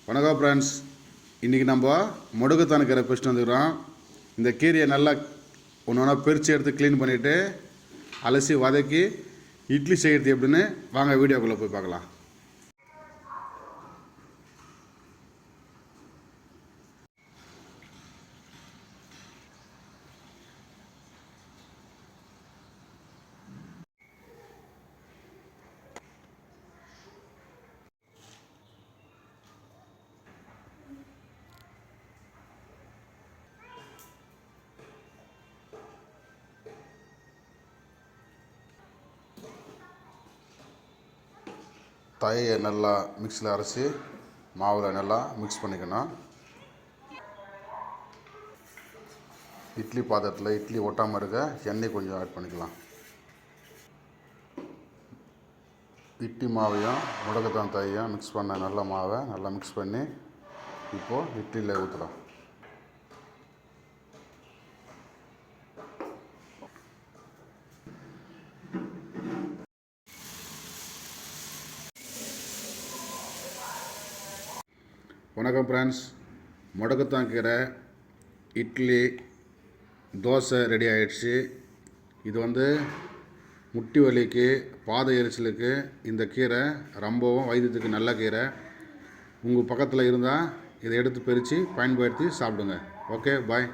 வணக்கம் ஃப்ரெண்ட்ஸ், இன்றைக்கி நம்ம முடக்கத்தான் கீரை பறிச்சுட்டு வந்துக்கிறோம். இந்த கீரையை நல்லா ஒன்று ஒன்றா பிரித்து எடுத்து க்ளீன் பண்ணிவிட்டு அலசி வதக்கி இட்லி செய்கிறது எப்படின்னு வாங்க வீடியோக்குள்ளே போய் பார்க்கலாம். தயிரை நல்லா மிக்ஸியில் அரைச்சி மாவில் நல்லா மிக்ஸ் பண்ணிக்கணும். இட்லி பாத்திரத்தில் இட்லி ஒட்டாமல் இருக்க எண்ணெய் கொஞ்சம் ஆட் பண்ணிக்கலாம். இட்லி மாவையும் முடக்கத்தான் தயிரையும் மிக்ஸ் பண்ண நல்ல மாவை நல்லா மிக்ஸ் பண்ணி இப்போது இட்லியில் ஊற்றலாம். வணக்கம் ஃப்ரெண்ட்ஸ், முடக்கத்தான் கீரை இட்லி தோசை ரெடி ஆகிடுச்சு. இது முட்டி வலிக்கு பாத எரிச்சலுக்கு இந்த கீரை ரொம்பவும் வைத்தியத்துக்கு நல்ல கீரை. உங்கள் பக்கத்தில் இருந்தால் இதை எடுத்து பறித்து பயன்படுத்தி சாப்பிடுங்க. ஓகே, பாய்.